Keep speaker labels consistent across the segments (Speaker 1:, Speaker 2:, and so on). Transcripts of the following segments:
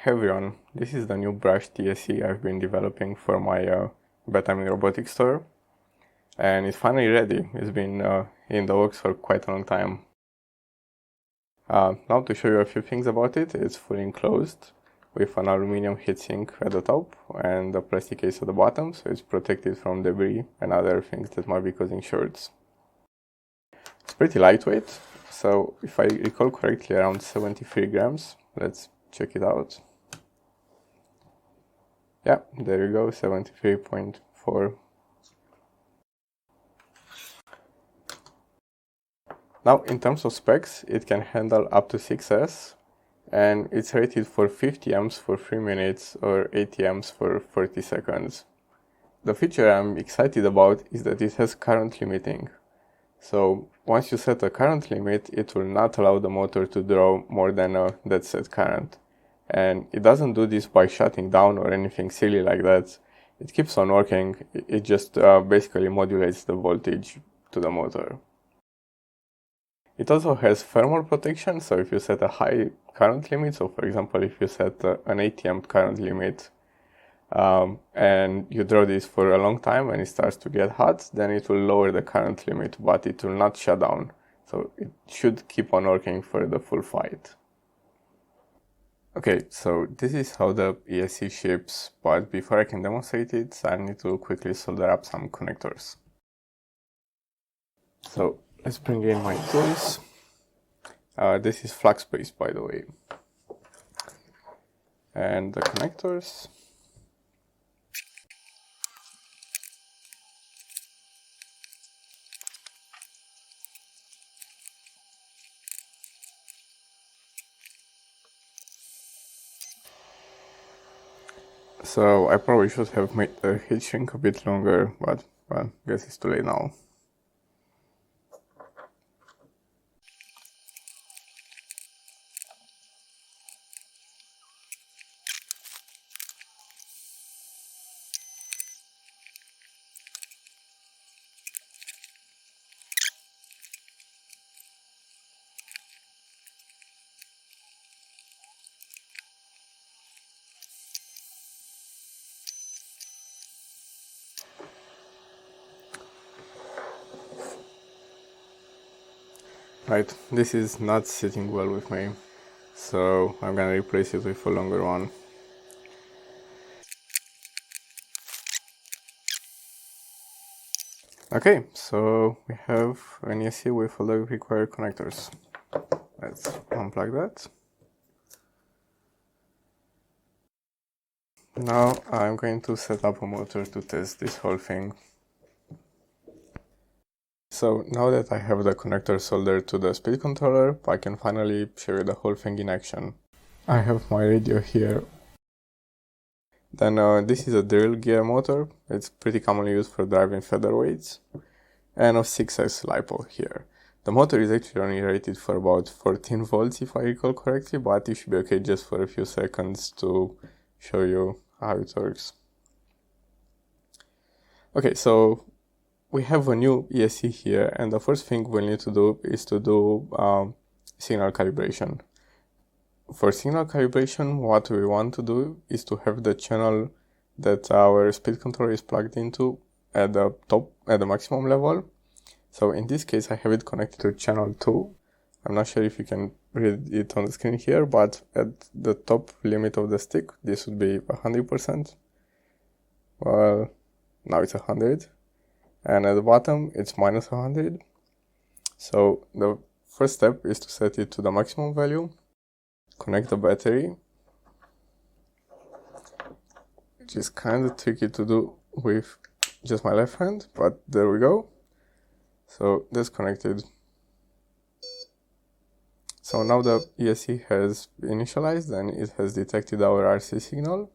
Speaker 1: Hey everyone, this is the new brushed ESC I've been developing for my BTR Robotics store, and it's finally ready. It's been in the works for quite a long time. Now to show you a few things about it, it's fully enclosed with an aluminum heatsink at the top and a plastic case at the bottom, so it's protected from debris and other things that might be causing shorts. It's pretty lightweight, so if I recall correctly, around 73 grams. Let's check it out. Yeah, there you go, 73.4. Now, in terms of specs, it can handle up to 6S, and it's rated for 50 amps for 3 minutes or 80 amps for 40 seconds. The feature I'm excited about is that it has current limiting. So, once you set a current limit, it will not allow the motor to draw more than a dead set current. And it doesn't do this by shutting down or anything silly like that. It keeps on working, it just basically modulates the voltage to the motor. It also has thermal protection, so if you set a high current limit, so for example if you set an 80 amp current limit and you draw this for a long time and it starts to get hot, then it will lower the current limit, but it will not shut down. So it should keep on working for the full fight. Okay, so this is how the ESC ships, but before I can demonstrate it, I need to quickly solder up some connectors. So let's bring in my tools. This is flux based, by the way. And the connectors. So I probably should have made the heat shrink a bit longer, but well, I guess it's too late now. Right, this is not sitting well with me, so I'm gonna replace it with a longer one. Okay, so we have an ESC with all the required connectors. Let's unplug that. Now I'm going to set up a motor to test this whole thing. So now that I have the connector soldered to the speed controller, I can finally show you the whole thing in action. I have my radio here. Then this is a drill gear motor. It's pretty commonly used for driving featherweights. And a 6S LiPo here. The motor is actually only rated for about 14 volts if I recall correctly, but it should be okay just for a few seconds to show you how it works. Okay, so we have a new ESC here, and the first thing we'll need to do is to do signal calibration. For signal calibration, what we want to do is to have the channel that our speed controller is plugged into at the top, at the maximum level. So in this case, I have it connected to channel 2. I'm not sure if you can read it on the screen here, but at the top limit of the stick, this would be 100%. Well, now it's 100. And at the bottom, it's minus 100. So the first step is to set it to the maximum value. Connect the battery, which is kind of tricky to do with just my left hand, but there we go. So that's connected. So now the ESC has initialized and it has detected our RC signal.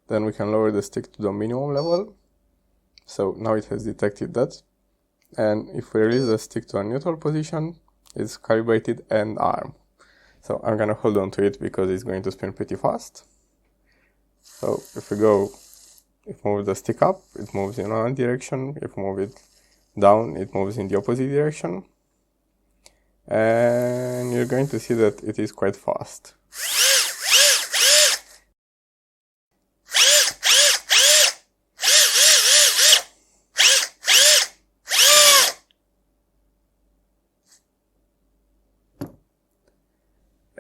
Speaker 1: Then we can lower the stick to the minimum level. So now it has detected that. And if we release the stick to a neutral position, it's calibrated and arm. So I'm gonna hold on to it because it's going to spin pretty fast. So if we move the stick up, it moves in one direction. If we move it down, it moves in the opposite direction. And you're going to see that it is quite fast.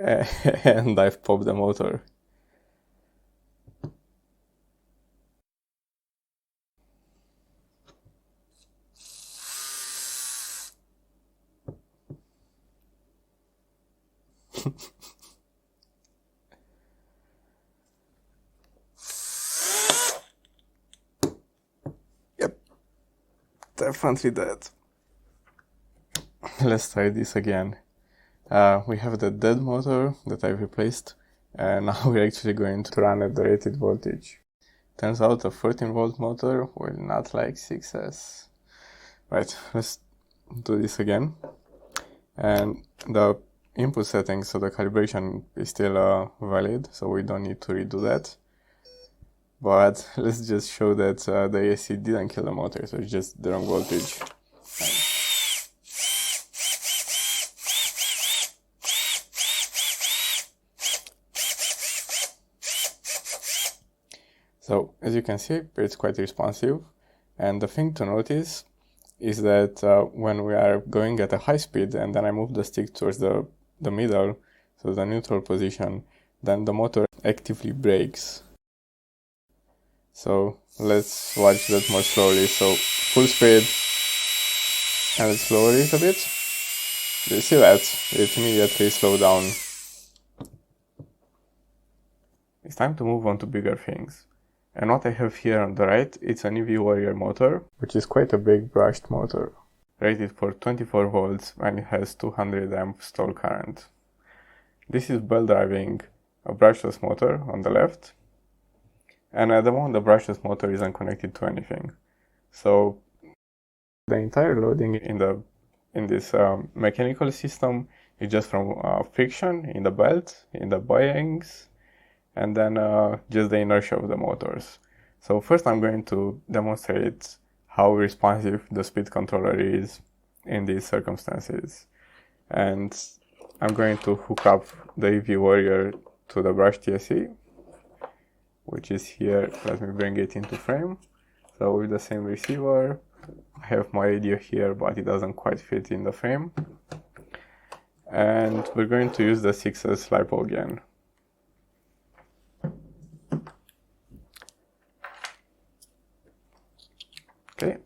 Speaker 1: and I've popped the motor. Yep, definitely dead. Let's try this again. We have the dead motor that I've replaced, and now we're actually going to run at the rated voltage. Turns out a 14-volt motor will not like 6S. Right, let's do this again. And the input settings, so the calibration is still valid, so we don't need to redo that. But let's just show that the ESC didn't kill the motor, so it's just the wrong voltage. So as you can see, it's quite responsive. And the thing to notice is that when we are going at a high speed and then I move the stick towards the middle, so the neutral position, then the motor actively brakes. So let's watch that more slowly. So full speed and let's lower it a bit. You see that? It immediately slowed down. It's time to move on to bigger things. And what I have here on the right, it's an EV Warrior motor, which is quite a big brushed motor, rated for 24 volts and it has 200 amp stall current. This is belt driving a brushless motor on the left, and at the moment the brushless motor isn't connected to anything. So the entire loading in this mechanical system is just from friction in the belt, in the bearings, and then just the inertia of the motors. So first I'm going to demonstrate how responsive the speed controller is in these circumstances. And I'm going to hook up the EV Warrior to the brushed ESC, which is here. Let me bring it into frame. So with the same receiver, I have my radio here, but it doesn't quite fit in the frame. And we're going to use the 6S LiPo again. Okay,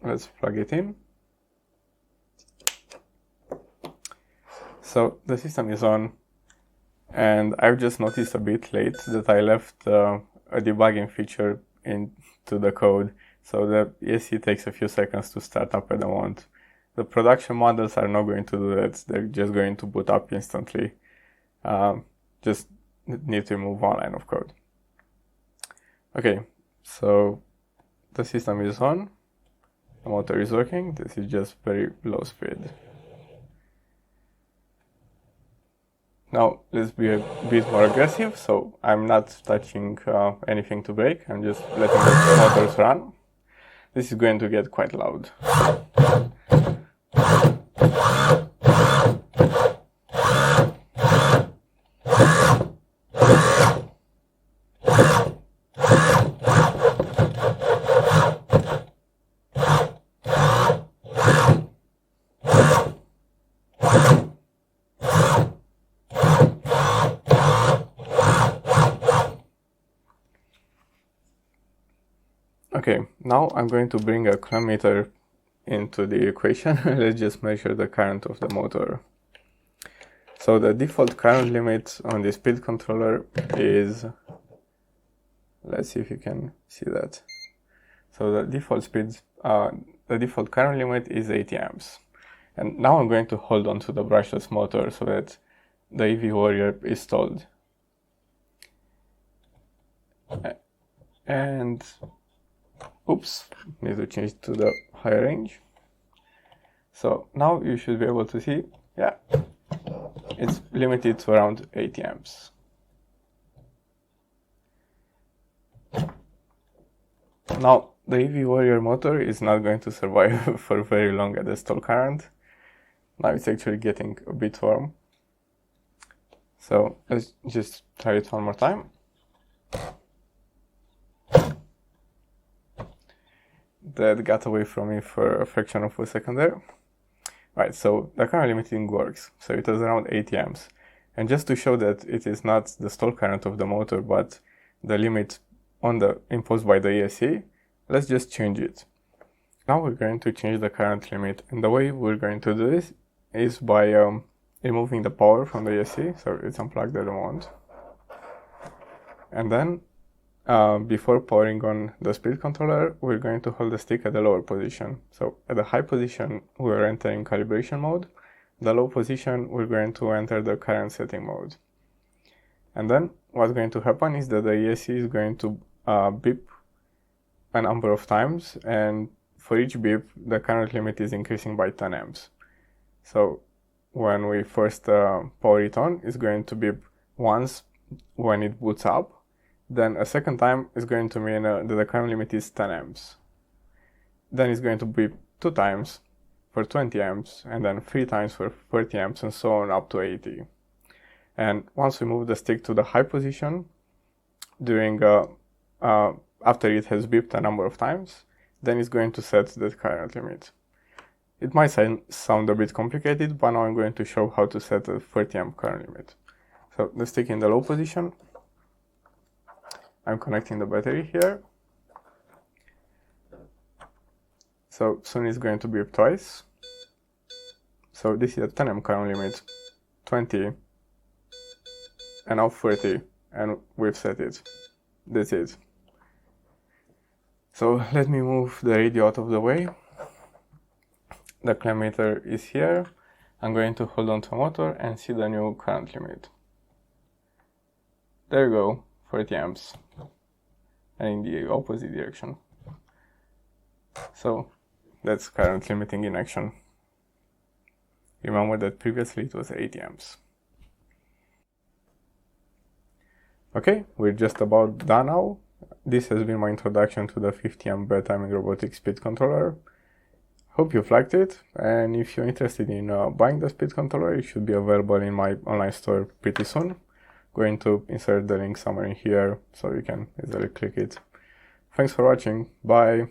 Speaker 1: let's plug it in. So the system is on, and I've just noticed a bit late that I left a debugging feature into the code, so the ESC takes a few seconds to start up at the moment. The production models are not going to do that, they're just going to boot up instantly. Just need to remove one line of code. Okay, so the system is on, the motor is working, this is just very low speed. Now let's be a bit more aggressive, so I'm not touching anything to brake, I'm just letting the motors run. This is going to get quite loud. Okay, now I'm going to bring a current meter into the equation. Let's just measure the current of the motor. So the default current limit on the speed controller is, let's see if you can see that. So the default current limit is 80 amps. And now I'm going to hold on to the brushless motor so that the EV Warrior is stalled. And oops, need to change to the higher range. So now you should be able to see, yeah, it's limited to around 80 amps. Now the EV Warrior motor is not going to survive for very long at the stall current. Now it's actually getting a bit warm. So let's just try it one more time. That got away from me for a fraction of a second there. Right, so the current limiting works. So it was around 80 amps. And just to show that it is not the stall current of the motor, but the limit imposed by the ESC, let's just change it. Now we're going to change the current limit, and the way we're going to do this is by removing the power from the ESC, so it's unplugged at the moment. And then, before powering on the speed controller, we're going to hold the stick at the lower position. So at the high position, we're entering calibration mode. The low position, we're going to enter the current setting mode. And then what's going to happen is that the ESC is going to beep a number of times, and for each beep, the current limit is increasing by 10 amps. So when we first power it on, it's going to beep once when it boots up. Then a second time is going to mean that the current limit is 10 amps. Then it's going to beep 2 times for 20 amps, and then 3 times for 30 amps, and so on up to 80. And once we move the stick to the high position, during after it has beeped a number of times, then it's going to set the current limit. It might sound a bit complicated, but now I'm going to show how to set a 30 amp current limit. So the stick in the low position, I'm connecting the battery here. So soon it's going to beep twice. So this is a 10 amp current limit, 20, and now 30, and we've set it. That's it. So let me move the radio out of the way. The clamp meter is here. I'm going to hold on to the motor and see the new current limit. There you go, 40 amps, and in the opposite direction. So that's current limiting in action. Remember that previously it was 80 amps. Okay, we're just about done now. This has been my introduction to the 50 amp bed timing robotics speed controller. Hope you've liked it, and if you're interested in buying the speed controller, it should be available in my online store pretty soon. Going to insert the link somewhere in here so you can easily click it. Thanks for watching. Bye.